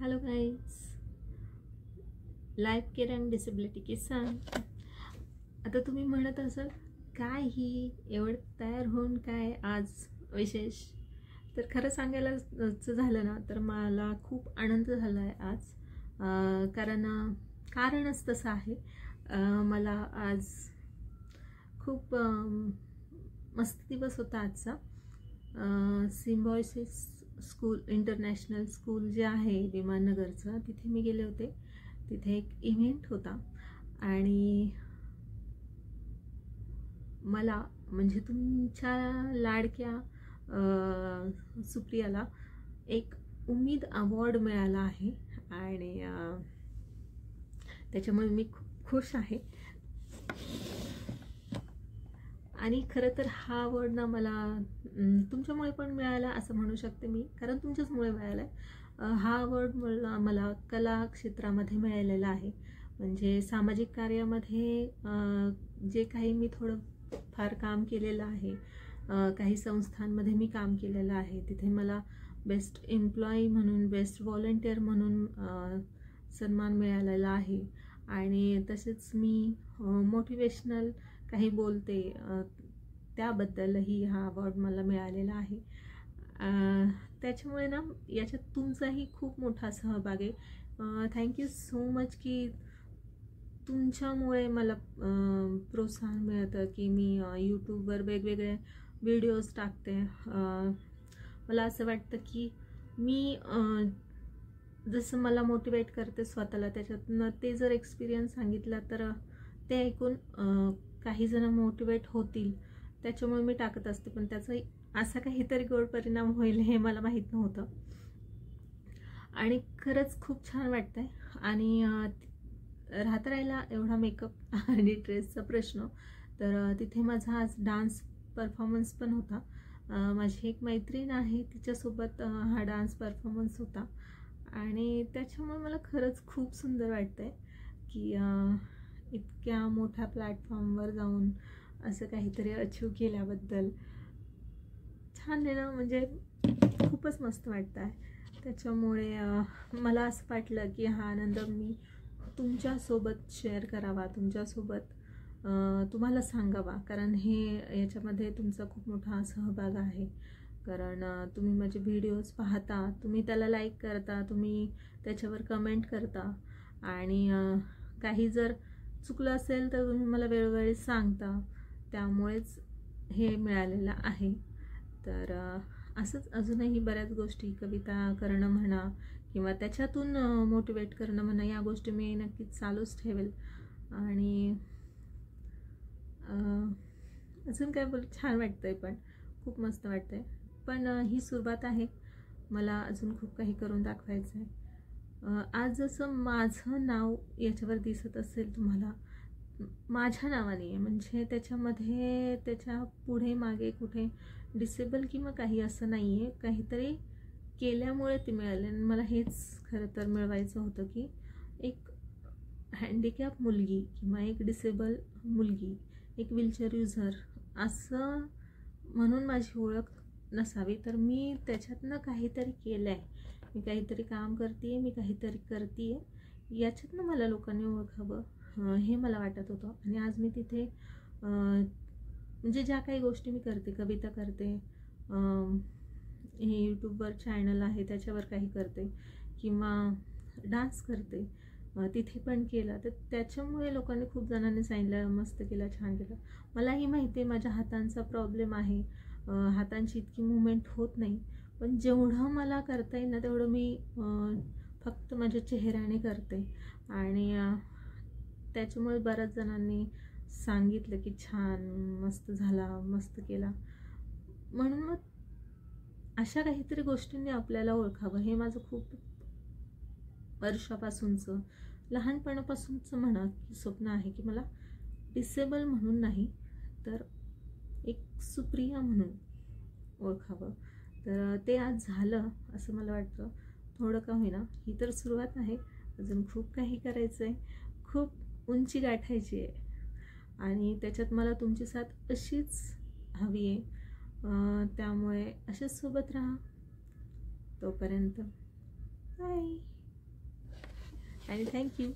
Hello guys, life care and disability किसान. आता तुम्ही म्हणत असाल काय ही एवढं तयार होऊन काय आज विशेष. तर खरं सांगायला झालं ना तर मला खूप आनंद झाला आहे आज. कारणच तसं आहे. मला आज खूप मस्त दिवस होता आजचा. सिम्बायोसिस स्कूल, इंटरनॅशनल स्कूल जे आहे विमाननगरचं, तिथे मी गेले होते. तिथे एक इव्हेंट होता आणि मला म्हणजे तुमच्या लाडक्या सुप्रियाला एक उम्मीद अवॉर्ड मिळाला आहे आणि त्याच्यामुळे मी खूप खुश आहे. आणि खरं तर हा अवॉर्ड ना मला तुमच्यामुळे पण मिळाला असं म्हणू शकते मी, कारण तुमच्याचमुळे मिळाला आहे. हा अवॉर्ड मला कला क्षेत्रामध्ये मिळालेला आहे. म्हणजे सामाजिक कार्यामध्ये जे काही मी थोडं फार काम केलेलं आहे, काही संस्थांमध्ये मी काम केलेलं आहे, तिथे मला बेस्ट एम्प्लॉई म्हणून, बेस्ट व्हॉलंटियर म्हणून सन्मान मिळालेला आहे. आणि तसेच मी मोटिवेशनल काही बोलते, त्याबद्दलही हा अवॉर्ड मला मिळालेला आहे. त्याच्यामुळे ना याच्यात तुमचाही खूप मोठा सहभाग आहे. थँक्यू सो मच की तुमच्यामुळे मला प्रोत्साहन मिळतं की मी यूट्यूबवर वेगवेगळे व्हिडिओज टाकते. मला असं वाटतं की मी जसं मला मोटिवेट करते स्वतःला, त्याच्यातनं ते जर एक्सपिरियन्स सांगितला तर ते ऐकून काही जण मोटिवेट होतील, त्याच्यामुळे मी टाकत असते. पण त्याचा असा काहीतरी गोड परिणाम होईल हे मला माहीत नव्हतं आणि खरंच खूप छान वाटतंय. आणि राहता राहिला एवढा मेकअप आणि ड्रेसचा प्रश्न, तर तिथे माझा आज डान्स परफॉर्मन्स पण होता. माझी एक मैत्रीण आहे, तिच्यासोबत हा डान्स परफॉर्मन्स होता आणि त्याच्यामुळे मला खरंच खूप सुंदर वाटतंय की इतक्या मोठ्या प्लॅटफॉर्मवर जाऊन असं काहीतरी अचीव केल्याबद्दल. छान आहे ना, म्हणजे खूपच मस्त वाटतं आहे. त्याच्यामुळे मला असं वाटलं की हा आनंद मी तुमच्यासोबत शेअर करावा, तुमच्यासोबत तुम्हाला सांगावा, कारण याच्यामध्ये तुमचा खूप मोठा सहभाग आहे. कारण तुम्ही माझे व्हिडिओज पाहता, तुम्ही त्याला लाईक करता, तुम्ही त्याच्यावर कमेंट करता आणि काही जर चुकलं असेल तर तुम्ही मला वेळोवेळी सांगता, त्यामुळेच हे मिळालेलं आहे. तर असंच अजूनही बऱ्याच गोष्टी, कविता करणं म्हणा किंवा त्याच्यातून मोटिवेट करणं म्हणा, या गोष्टी मी नक्कीच चालूच ठेवेल. आणि अजून काय बोल, छान वाटतंय, पण खूप मस्त वाटतंय. पण ही सुरुवात आहे, मला अजून खूप काही करून दाखवायचं आहे. आज जसं माझं नाव याच्यावर दिसत असेल तुम्हाला, माझ्या नावाने आहे, म्हणजे त्याच्यामध्ये त्याच्या पुढे मागे कुठे डिसेबल किंवा काही असं नाही आहे. काहीतरी केल्यामुळे ते मिळाले. मला हेच खरं तर मिळवायचं होतं की एक हँडिकॅप मुलगी किंवा एक डिसेबल मुलगी, एक व्हीलचेअर युजर असं म्हणून माझी ओळख नसावी. तर मी त्याच्यातनं काहीतरी केलं आहे, मी काहीतरी काम करते आहे, मी काहीतरी करते आहे, याच्यातनं मला लोकांनी ओळखावं हे मला वाटत होतं. आणि आज मी तिथे म्हणजे ज्या काही गोष्टी मी करते, कविता करते, हे यूट्यूबवर चॅनल आहे त्याच्यावर काही करते किंवा डान्स करते, तिथे पण केला. तर त्याच्यामुळे लोकांनी, खूप जणांनी सांगितलं मस्त केलं, छान केलं. मलाही माहिती आहे माझ्या हातांचा प्रॉब्लेम आहे, हातांची इतकी मुवमेंट होत नाही. पण जेवढं मला करता येईल ना तेवढं मी फक्त माझ्या चेहऱ्याने करते. आणि त्याच्यामुळे बऱ्याच जणांनी सांगितलं की छान, मस्त झाला, मस्त केला. म्हणून मग अशा काहीतरी गोष्टींनी आपल्याला ओळखावं, हे माझं खूप वर्षापासूनचं, लहानपणापासूनचं म्हणा की स्वप्न आहे की मला डिसेबल म्हणून नाही तर एक सुप्रिया म्हणून ओळखावं. तर ते आज झालं असं मला वाटतं. थोडं का होईना, ही तर सुरुवात आहे, अजून खूप काही करायचं आहे, खूप उंची गाठायची आहे आणि त्याच्यात मला तुमची साथ अशीच हवी आहे. त्यामुळे अशाच सोबत राहा. तोपर्यंत बाय. आणि थँक्यू.